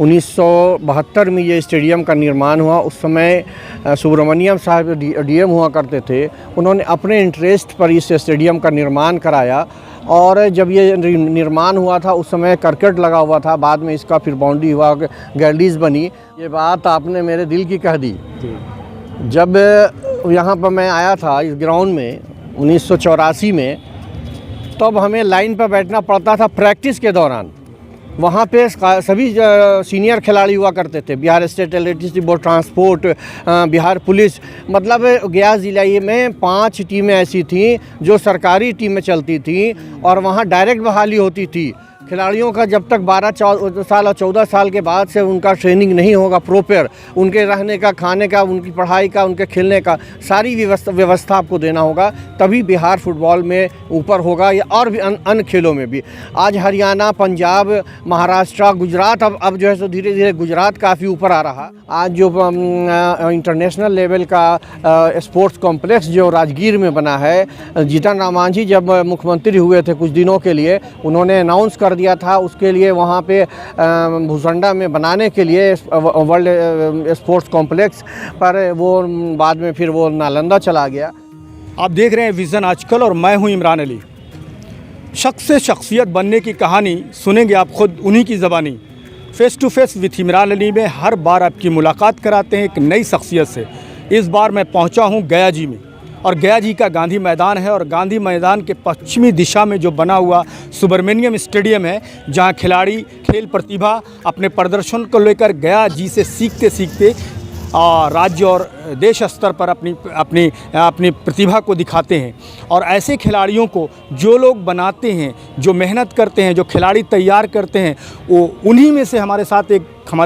1972 में ये स्टेडियम का निर्माण हुआ। उस समय सुब्रमण्यम साहब डीएम हुआ करते थे। उन्होंने अपने इंटरेस्ट पर इस स्टेडियम का निर्माण कराया और जब ये निर्माण हुआ था उस समय करकट लगा हुआ था। बाद में इसका फिर बाउंड्री हुआ, गैलरीज बनी। ये बात आपने मेरे दिल की कह दी। जब यहाँ पर मैं आया था इस ग्राउंड में 1984 में, तब हमें लाइन पर बैठना पड़ता था प्रैक्टिस के दौरान। वहाँ पे सभी सीनियर खिलाड़ी हुआ करते थे। Bihar state electricity board, transport, Bihar police, मतलब गया ज़िला में 5 टीमें ऐसी थीं जो सरकारी टीमें चलती थीं और वहाँ डायरेक्ट बहाली होती थी। खिलाड़ियों का जब तक 12 साल और 14 साल के बाद से उनका ट्रेनिंग नहीं होगा प्रॉपर, उनके रहने का, खाने का, उनकी पढ़ाई का, उनके खेलने का सारी व्यवस्था आपको देना होगा, तभी बिहार फुटबॉल में ऊपर होगा या और भी अन्य खेलों में भी। आज हरियाणा, पंजाब, महाराष्ट्र, गुजरात, अब जो है सो धीरे धीरे गुजरात काफ़ी ऊपर आ रहा। आज जो इंटरनेशनल लेवल का स्पोर्ट्स कॉम्प्लेक्स जो राजगीर में बना है, जीतन राम मांझी जब मुख्यमंत्री हुए थे कुछ दिनों के लिए, उन्होंने अनाउंस कर दिया था उसके लिए वहाँ पे भूसंडा में बनाने के लिए वर्ल्ड स्पोर्ट्स कॉम्प्लेक्स, पर वो बाद में फिर वो नालंदा चला गया। आप देख रहे हैं विज़न आजकल और मैं हूं इमरान अली। शख्स से शख्सियत बनने की कहानी सुनेंगे आप खुद उन्हीं की ज़बानी। Face to face with Imran Ali में हर बार आपकी मुलाकात कराते हैं एक नई शख्सियत से। इस बार मैं पहुंचा हूं गया जी में, और गया जी का गांधी मैदान है और गांधी मैदान के पश्चिमी दिशा में जो बना हुआ सुब्रमण्यम स्टेडियम है, जहां खिलाड़ी खेल प्रतिभा अपने प्रदर्शन को लेकर गया जी से सीखते सीखते राज्य और देश स्तर पर अपनी प्रतिभा को दिखाते हैं। और ऐसे खिलाड़ियों को जो लोग बनाते हैं, जो मेहनत करते हैं, जो खिलाड़ी तैयार करते हैं, वो उन्हीं में से हमारे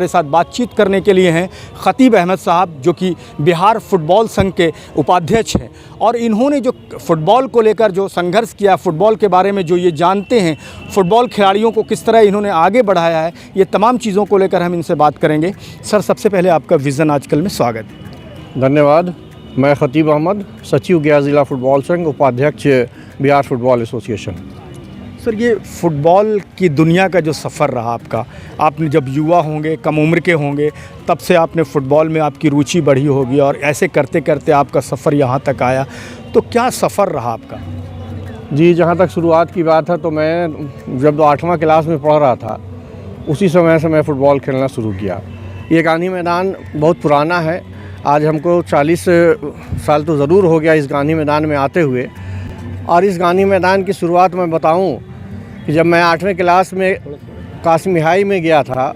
साथ बातचीत करने के लिए हैं खतीब अहमद साहब, जो कि बिहार फुटबॉल संघ के उपाध्यक्ष हैं। और इन्होंने जो फुटबॉल को लेकर जो संघर्ष किया, फुटबॉल के बारे में जो ये जानते हैं, फुटबॉल खिलाड़ियों को किस तरह इन्होंने आगे बढ़ाया है, ये तमाम चीज़ों को लेकर हम इनसे बात करेंगे। सर, सबसे पहले आपका विज़न आजकल में स्वागत है। धन्यवाद। मैं खतीब अहमद, सचिव गया ज़िला फुटबॉल संघ, उपाध्यक्ष बिहार फुटबॉल एसोसिएशन। सर, ये फ़ुटबॉल की दुनिया का जो सफ़र रहा आपका, आपने जब युवा होंगे, कम उम्र के होंगे, तब से आपने फ़ुटबॉल में आपकी रुचि बढ़ी होगी और ऐसे करते करते आपका सफ़र यहाँ तक आया, तो क्या सफ़र रहा आपका? जी, जहाँ तक शुरुआत की बात है तो मैं जब 8वां क्लास में पढ़ रहा था उसी समय से मैं फ़ुटबॉल खेलना शुरू किया। ये गांधी मैदान बहुत पुराना है। आज हमको 40 साल तो ज़रूर हो गया इस गांधी मैदान में आते हुए। और इस गांधी मैदान की शुरुआत मैं बताऊं कि जब मैं 8वीं क्लास में कासिम हाई में गया था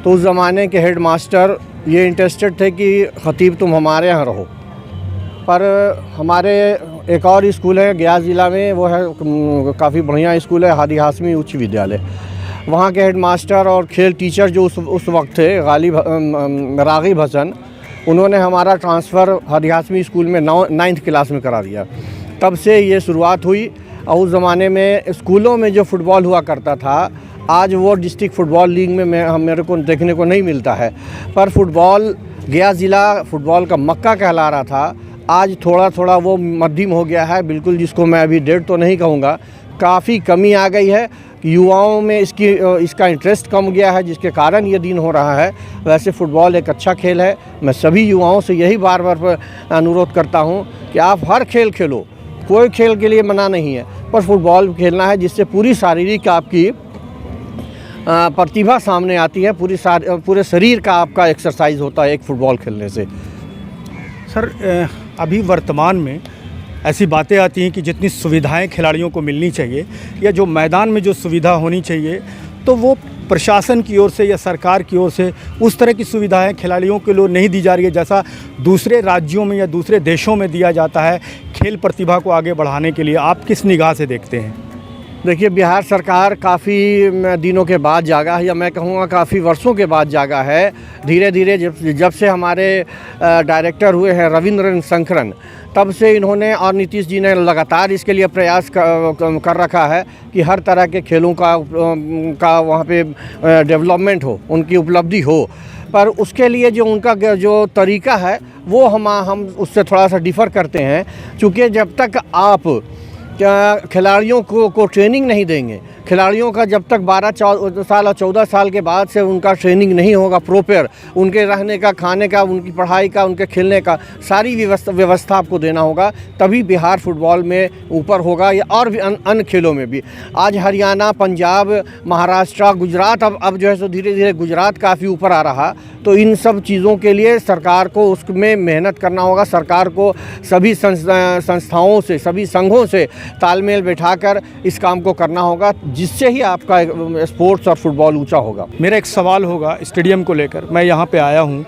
तो उस ज़माने के हेड मास्टर ये इंटरेस्टेड थे कि खतीब तुम हमारे यहाँ रहो। पर हमारे एक और स्कूल है गया ज़िला में, वो है काफ़ी बढ़िया स्कूल है, हादी हाशमी उच्च विद्यालय। वहाँ के हेड मास्टर और खेल टीचर जो उस वक्त थे रागिब हसन, उन्होंने हमारा ट्रांसफ़र हादी हाशमी स्कूल में 9th क्लास में करा दिया। तब से ये शुरुआत हुई। और उस ज़माने में स्कूलों में जो फ़ुटबॉल हुआ करता था, आज वो डिस्ट्रिक्ट फ़ुटबॉल लीग में मेरे को देखने को नहीं मिलता है। पर फुटबॉल गया ज़िला फुटबॉल का मक्का कहला रहा था। आज थोड़ा थोड़ा वो मध्यम हो गया है, बिल्कुल जिसको मैं अभी डेढ़ तो नहीं कहूँगा, काफ़ी कमी आ गई है। युवाओं में इसका इंटरेस्ट कम गया है, जिसके कारण ये दिन हो रहा है। वैसे फ़ुटबॉल एक अच्छा खेल है। मैं सभी युवाओं से यही बार बार अनुरोध करता हूँ कि आप हर खेल खेलो, कोई खेल के लिए मना नहीं है, पर फुटबॉल खेलना है जिससे पूरी शारीरिक आपकी प्रतिभा सामने आती है, पूरे शरीर का आपका एक्सरसाइज होता है एक फ़ुटबॉल खेलने से। सर, अभी वर्तमान में ऐसी बातें आती हैं कि जितनी सुविधाएं खिलाड़ियों को मिलनी चाहिए या जो मैदान में जो सुविधा होनी चाहिए, तो वो प्रशासन की ओर से या सरकार की ओर से उस तरह की सुविधाएं खिलाड़ियों के लिए नहीं दी जा रही है जैसा दूसरे राज्यों में या दूसरे देशों में दिया जाता है खेल प्रतिभा को आगे बढ़ाने के लिए। आप किस निगाह से देखते हैं? देखिए, बिहार सरकार काफ़ी दिनों के बाद जागा है, या मैं कहूँगा काफ़ी वर्षों के बाद जागा है। धीरे धीरे जब से हमारे डायरेक्टर हुए हैं रविंद्र शंकरन, तब से इन्होंने और नीतीश जी ने लगातार इसके लिए प्रयास कर रखा है कि हर तरह के खेलों का वहाँ पे डेवलपमेंट हो, उनकी उपलब्धि हो। पर उसके लिए जो उनका जो तरीका है वो हम उससे थोड़ा सा डिफ़र करते हैं, चूँकि जब तक आप खिलाड़ियों को ट्रेनिंग नहीं देंगे, खिलाड़ियों का जब तक 12 साल और 14 साल के बाद से उनका ट्रेनिंग नहीं होगा प्रॉपर, उनके रहने का, खाने का, उनकी पढ़ाई का, उनके खेलने का सारी व्यवस्था आपको देना होगा, तभी बिहार फुटबॉल में ऊपर होगा या और भी अन्य खेलों में भी। आज हरियाणा, पंजाब, महाराष्ट्र, गुजरात अब जो है सो धीरे धीरे गुजरात काफ़ी ऊपर आ रहा। तो इन सब चीज़ों के लिए सरकार को उसमें मेहनत करना होगा। सरकार को सभी संस्थाओं से, सभी संघों से तालमेल बैठाकर इस काम को करना होगा, जिससे ही आपका स्पोर्ट्स और फुटबॉल ऊंचा होगा। मेरा एक सवाल होगा स्टेडियम को लेकर। मैं यहाँ पे आया हूँ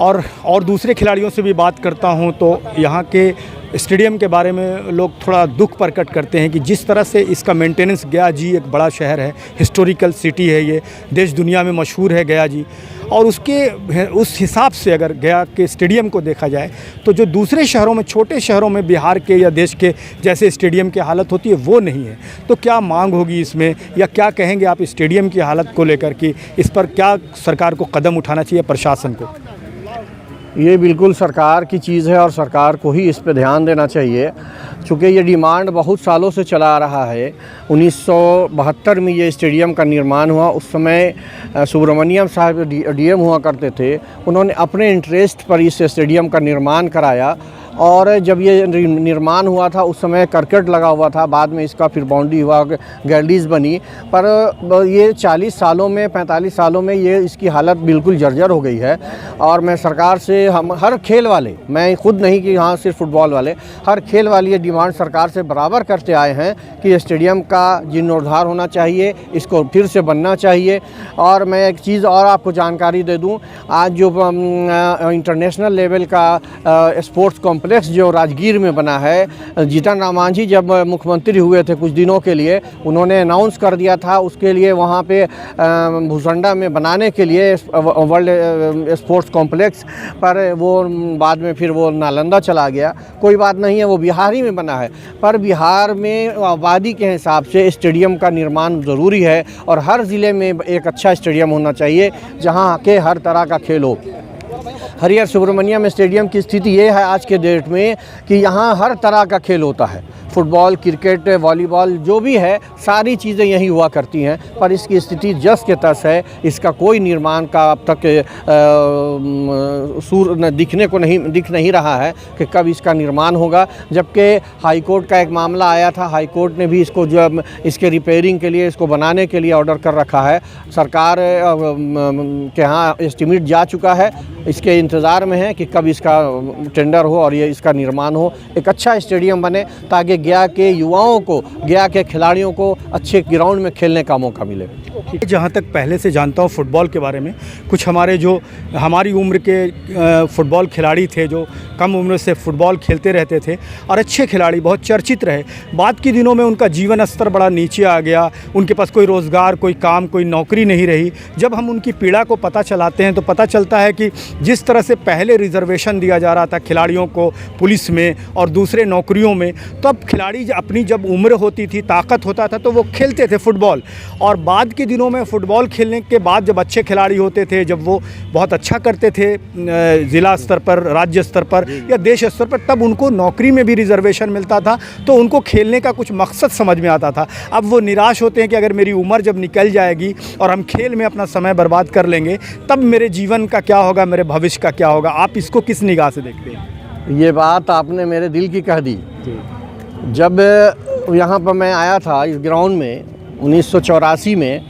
और दूसरे खिलाड़ियों से भी बात करता हूँ, तो यहाँ के स्टेडियम के बारे में लोग थोड़ा दुख प्रकट करते हैं कि जिस तरह से इसका मेंटेनेंस, गया जी एक बड़ा शहर है, हिस्टोरिकल सिटी है, ये देश दुनिया में मशहूर है गया जी, और उस हिसाब से अगर गया के स्टेडियम को देखा जाए तो जो दूसरे शहरों में, छोटे शहरों में बिहार के या देश के जैसे स्टेडियम की हालत होती है वो नहीं है। तो क्या मांग होगी इसमें, या क्या कहेंगे आप स्टेडियम की हालत को लेकर कि इस पर क्या सरकार को कदम उठाना चाहिए, प्रशासन को? ये बिल्कुल सरकार की चीज़ है और सरकार को ही इस पे ध्यान देना चाहिए, चूँकि ये डिमांड बहुत सालों से चला आ रहा है। 1972 में ये स्टेडियम का निर्माण हुआ। उस समय सुब्रमण्यम साहब डीएम हुआ करते थे। उन्होंने अपने इंटरेस्ट पर इस स्टेडियम का निर्माण कराया, और जब ये निर्माण हुआ था उस समय करकट लगा हुआ था, बाद में इसका फिर बाउंड्री हुआ, गैलरीज बनी। पर ये 40 सालों में, 45 सालों में ये इसकी हालत बिल्कुल जर्जर हो गई है। और मैं सरकार से, हम हर खेल वाले, मैं खुद नहीं कि हाँ सिर्फ फुटबॉल वाले, हर खेल वाले ये डिमांड सरकार से बराबर करते आए हैं कि स्टेडियम का जीर्णोद्धार होना चाहिए, इसको फिर से बनना चाहिए। और मैं एक चीज़ और आपको जानकारी दे दूँ, आज जो इंटरनेशनल लेवल का स्पोर्ट्स कॉम्प्लेक्स जो राजगीर में बना है, जीतन राम मांझी जब मुख्यमंत्री हुए थे कुछ दिनों के लिए, उन्होंने अनाउंस कर दिया था उसके लिए वहाँ पे भूसंडा में बनाने के लिए वर्ल्ड स्पोर्ट्स कॉम्प्लेक्स, पर वो बाद में फिर वो नालंदा चला गया। कोई बात नहीं है, वो बिहार ही में बना है, पर बिहार में आबादी के हिसाब से स्टेडियम का निर्माण ज़रूरी है, और हर ज़िले में एक अच्छा स्टेडियम होना चाहिए जहाँ के हर तरह का खेल हो। हरिहर सुब्रमण्यम स्टेडियम की स्थिति ये है आज के डेट में कि यहाँ हर तरह का खेल होता है, फुटबॉल, क्रिकेट, वॉलीबॉल, जो भी है सारी चीज़ें यहीं हुआ करती हैं, पर इसकी स्थिति जस के तस है। इसका कोई निर्माण का अब तक दिख नहीं रहा है कि कब इसका निर्माण होगा। जबकि हाई कोर्ट का एक मामला आया था, हाई कोर्ट ने भी इसको जो इसके रिपेयरिंग के लिए, इसको बनाने के लिए ऑर्डर कर रखा है। सरकार के यहाँ एस्टीमेट जा चुका है, इसके इंतज़ार में है कि कब इसका टेंडर हो और ये इसका निर्माण हो, एक अच्छा स्टेडियम बने, ताकि गया के युवाओं को, गया के खिलाड़ियों को अच्छे ग्राउंड में खेलने का मौका मिले। जहाँ तक पहले से जानता हूँ फुटबॉल के बारे में, कुछ हमारी उम्र के फुटबॉल खिलाड़ी थे जो कम उम्र से फुटबॉल खेलते रहते थे और अच्छे खिलाड़ी, बहुत चर्चित रहे। बाद के दिनों में उनका जीवन स्तर बड़ा नीचे आ गया, उनके पास कोई रोज़गार, कोई काम, कोई नौकरी नहीं रही। जब हम उनकी पीड़ा को पता चलाते हैं तो पता चलता है कि जिस तरह से पहले रिजर्वेशन दिया जा रहा था खिलाड़ियों को पुलिस में और दूसरे नौकरियों में, तो अब खिलाड़ी अपनी जब उम्र होती थी, ताकत होता था, तो वो खेलते थे फुटबॉल। और बाद के दिनों में फुटबॉल खेलने के बाद जब अच्छे खिलाड़ी होते थे, जब वो बहुत अच्छा करते थे ज़िला स्तर पर, राज्य स्तर पर या देश स्तर पर, तब उनको नौकरी में भी रिजर्वेशन मिलता था, तो उनको खेलने का कुछ मकसद समझ में आता था। अब वो निराश होते हैं कि अगर मेरी उम्र जब निकल जाएगी और हम खेल में अपना समय बर्बाद कर लेंगे, तब मेरे जीवन का क्या होगा, मेरे भविष्य का क्या होगा। आप इसको किस निगाह से देखते हैं? ये बात आपने मेरे दिल की कह दी। जब यहाँ पर मैं आया था इस ग्राउंड में 1984 में,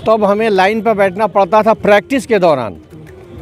तब हमें लाइन पर बैठना पड़ता था प्रैक्टिस के दौरान।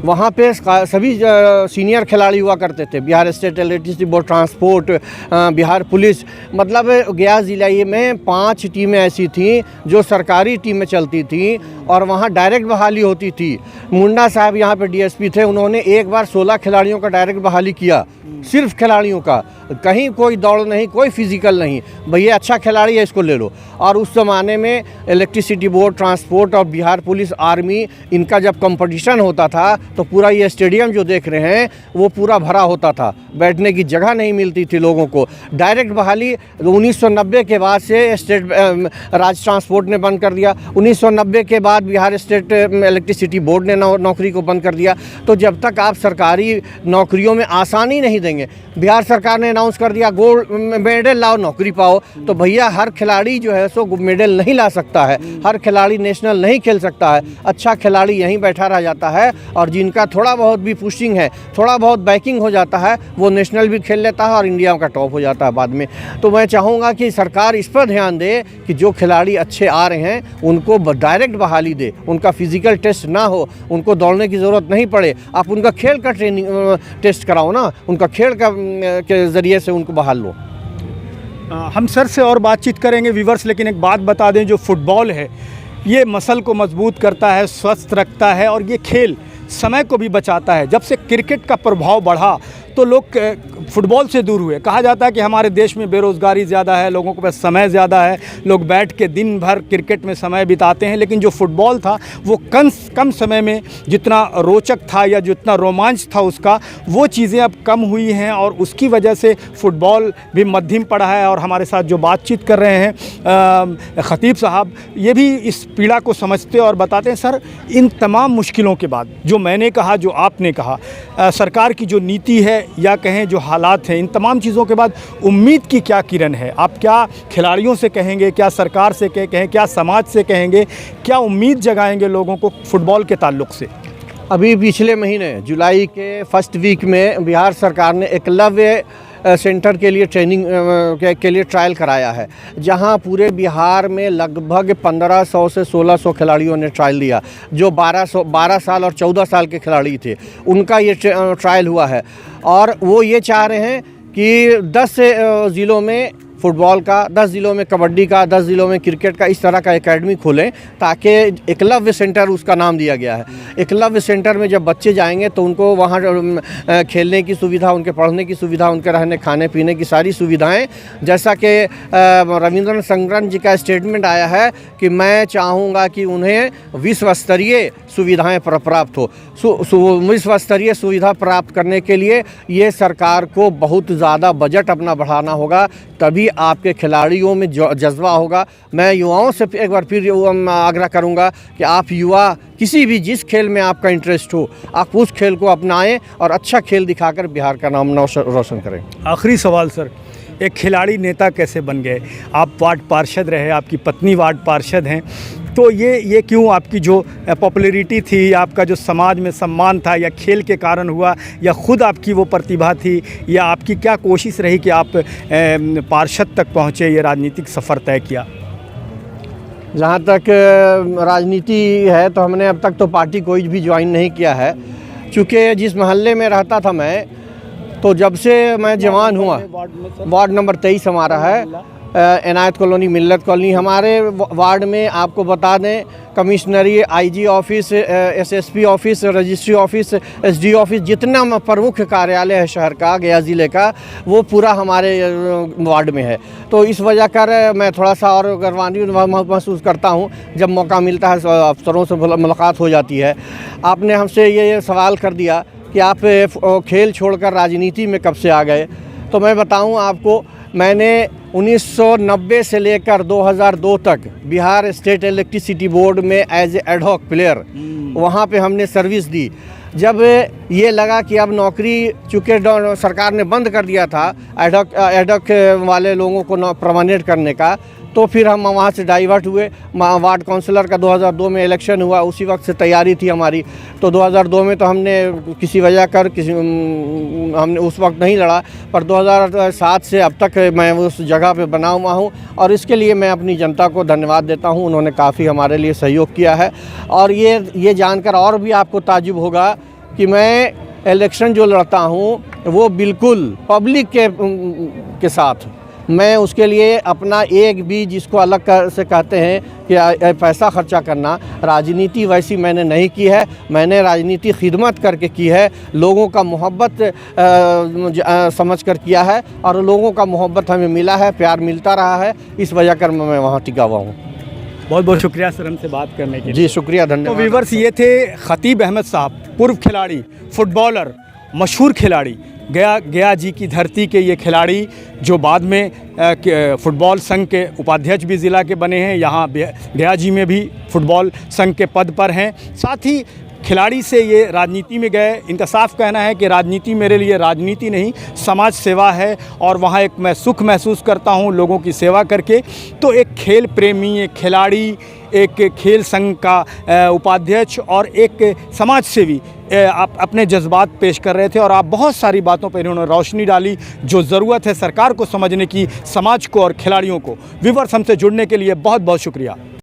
वहाँ पे सभी सीनियर खिलाड़ी हुआ करते थे, Bihar state electricity board, transport, Bihar police, मतलब गया ज़िला में 5 टीमें ऐसी थीं जो सरकारी टीमें चलती थीं और वहाँ डायरेक्ट बहाली होती थी। मुंडा साहब यहाँ पे डीएसपी थे, उन्होंने एक बार 16 खिलाड़ियों का डायरेक्ट बहाली किया, सिर्फ खिलाड़ियों का, कहीं कोई दौड़ नहीं, कोई फिजिकल नहीं, भैया अच्छा खिलाड़ी है इसको ले लो। और उस ज़माने में इलेक्ट्रिसिटी बोर्ड, ट्रांसपोर्ट और बिहार पुलिस, आर्मी, इनका जब कंपटीशन होता था तो पूरा ये स्टेडियम जो देख रहे हैं वो पूरा भरा होता था, बैठने की जगह नहीं मिलती थी लोगों को। डायरेक्ट बहाली 1990 के बाद से स्टेट राज्य ट्रांसपोर्ट ने बंद कर दिया। 1990 के बाद बिहार स्टेट इलेक्ट्रिसिटी बोर्ड ने नौकरी को बंद कर दिया। तो जब तक आप सरकारी नौकरियों में आसानी नहीं देंगे, बिहार सरकार ने अनाउंस कर दिया गोल्ड मेडल लाओ नौकरी पाओ, तो भैया हर खिलाड़ी जो है सो मेडल नहीं ला सकता है, हर खिलाड़ी नेशनल नहीं खेल सकता है। अच्छा खिलाड़ी यहीं बैठा रह जाता है और जिनका थोड़ा बहुत भी पुशिंग है, थोड़ा बहुत बैकिंग हो जाता है, वो नेशनल भी खेल लेता है और इंडिया का टॉप हो जाता है बाद में। तो मैं चाहूँगा कि सरकार इस पर ध्यान दे कि जो खिलाड़ी अच्छे आ रहे हैं उनको डायरेक्ट बहाली दे, उनका फिजिकल टेस्ट ना हो, उनको दौड़ने की ज़रूरत नहीं पड़े, आप उनका खेल का ट्रेनिंग टेस्ट कराओ ना, उनका खेल का के ज़रिए से उनको बहाल लो। हम सर से और बातचीत करेंगे व्यूवर्स, लेकिन एक बात बता दें, जो फुटबॉल है ये मसल को मजबूत करता है, स्वस्थ रखता है और ये खेल समय को भी बचाता है। जब से क्रिकेट का प्रभाव बढ़ा तो लोग फुटबॉल से दूर हुए। कहा जाता है कि हमारे देश में बेरोज़गारी ज़्यादा है, लोगों के पास समय ज़्यादा है, लोग बैठ के दिन भर क्रिकेट में समय बिताते हैं, लेकिन जो फुटबॉल था वो कम समय में जितना रोचक था या जितना रोमांच था उसका, वो चीज़ें अब कम हुई हैं और उसकी वजह से फुटबॉल भी मध्यम पड़ा है। और हमारे साथ जो बातचीत कर रहे हैं ख़तीब साहब, ये भी इस पीड़ा को समझते और बताते हैं। सर, इन तमाम मुश्किलों के बाद, जो मैंने कहा, जो आपने कहा, सरकार की जो नीति है या कहें जो हालात हैं, इन तमाम चीज़ों के बाद उम्मीद की क्या किरण है? आप क्या खिलाड़ियों से कहेंगे, क्या सरकार से कहें, क्या समाज से कहेंगे, क्या उम्मीद जगाएंगे लोगों को फुटबॉल के ताल्लुक से? अभी पिछले महीने जुलाई के फर्स्ट वीक में बिहार सरकार ने एकलव्य सेंटर के लिए ट्रेनिंग के लिए ट्रायल कराया है, जहां पूरे बिहार में लगभग 1500 से 1600 खिलाड़ियों ने ट्रायल दिया। जो 12 साल और 14 साल के खिलाड़ी थे उनका ये ट्रायल हुआ है और वो ये चाह रहे हैं कि 10 ज़िलों में फुटबॉल का, 10 ज़िलों में कबड्डी का, 10 ज़िलों में क्रिकेट का, इस तरह का एकेडमी खोलें ताकि एकलव्य सेंटर उसका नाम दिया गया है। एकलव्य सेंटर में जब बच्चे जाएंगे तो उनको वहाँ खेलने की सुविधा, उनके पढ़ने की सुविधा, उनके रहने खाने पीने की सारी सुविधाएं, जैसा कि रविंद्र संगरन जी का स्टेटमेंट आया है कि मैं चाहूँगा कि उन्हें विश्व स्तरीय सुविधाएँ प्राप्त हो। विश्व स्तरीय सुविधा प्राप्त करने के लिए ये सरकार को बहुत ज़्यादा बजट अपना बढ़ाना होगा, तभी आपके खिलाड़ियों में जज्बा होगा। मैं युवाओं से एक बार फिर आग्रह करूंगा कि आप युवा किसी भी जिस खेल में आपका इंटरेस्ट हो, आप उस खेल को अपनाएं और अच्छा खेल दिखाकर बिहार का नाम रोशन करें। आखिरी सवाल सर, एक खिलाड़ी नेता कैसे बन गए? आप वार्ड पार्षद रहे, आपकी पत्नी वार्ड पार्षद हैं, तो ये क्यों आपकी जो पॉपुलैरिटी थी, आपका जो समाज में सम्मान था, या खेल के कारण हुआ या ख़ुद आपकी वो प्रतिभा थी, या आपकी क्या कोशिश रही कि आप पार्षद तक पहुँचे, ये राजनीतिक सफ़र तय किया? जहाँ तक राजनीति है तो हमने अब तक तो पार्टी कोई भी ज्वाइन नहीं किया है, चूँकि जिस मोहल्ले में रहता था मैं, तो जब से मैं जवान हुआ, वार्ड नंबर 23 हमारा है, इनायत कॉलोनी, मिल्लत कॉलोनी। हमारे वार्ड में आपको बता दें, कमिश्नरी, IG office, SSP office, registry office, SD office, जितना प्रमुख कार्यालय है शहर का, गया ज़िले का, वो पूरा हमारे वार्ड में है। तो इस वजह कर मैं थोड़ा सा और गर्वान्वित महसूस करता हूँ जब मौका मिलता है, अफसरों से मुलाकात हो जाती है। आपने हमसे ये सवाल कर दिया कि आप खेल छोड़कर राजनीति में कब से आ गए, तो मैं बताऊं आपको, मैंने 1990 से लेकर 2002 तक बिहार स्टेट इलेक्ट्रिसिटी बोर्ड में एज एडहॉक प्लेयर वहाँ पे हमने सर्विस दी। जब ये लगा कि अब नौकरी, चूँकि सरकार ने बंद कर दिया था एडहॉक वाले लोगों को परमानेंट करने का, तो फिर हम वहाँ से डाइवर्ट हुए। वार्ड काउंसलर का 2002 में इलेक्शन हुआ, उसी वक्त से तैयारी थी हमारी। तो 2002 में तो हमने किसी वजह कर हमने उस वक्त नहीं लड़ा, पर 2007 से अब तक मैं उस जगह पे बना हुआ हूँ और इसके लिए मैं अपनी जनता को धन्यवाद देता हूँ। उन्होंने काफ़ी हमारे लिए सहयोग किया है और ये जानकर और भी आपको ताज्जुब होगा कि मैं इलेक्शन जो लड़ता हूँ वो बिल्कुल पब्लिक के साथ, मैं उसके लिए अपना एक भी, जिसको अलग से कहते हैं कि पैसा खर्चा करना, राजनीति वैसी मैंने नहीं की है। मैंने राजनीति खिदमत करके की है, लोगों का मोहब्बत समझ कर किया है और लोगों का मोहब्बत हमें मिला है, प्यार मिलता रहा है, इस वजह कर मैं वहाँ टिका हुआ हूँ। बहुत बहुत शुक्रिया सर हमसे बात करने के लिए। जी शुक्रिया, तो धन्यवाद। व्यूवर्स, ये थे खतीब अहमद साहब, पूर्व खिलाड़ी, फुटबॉलर, मशहूर खिलाड़ी, गया जी की धरती के ये खिलाड़ी जो बाद में फुटबॉल संघ के उपाध्यक्ष भी ज़िला के बने हैं। यहाँ गया जी में भी फुटबॉल संघ के पद पर हैं। साथ ही खिलाड़ी से ये राजनीति में गए। इनका साफ कहना है कि राजनीति मेरे लिए राजनीति नहीं, समाज सेवा है और वहाँ एक मैं सुख महसूस करता हूँ लोगों की सेवा करके। तो एक खेल प्रेमी, एक खिलाड़ी, एक खेल संघ का उपाध्यक्ष और एक समाज सेवी आप अपने जज्बात पेश कर रहे थे और आप बहुत सारी बातों पर इन्होंने रोशनी डाली जो ज़रूरत है सरकार को समझने की, समाज को और खिलाड़ियों को। व्यूअर्स, हमसे जुड़ने के लिए बहुत बहुत शुक्रिया।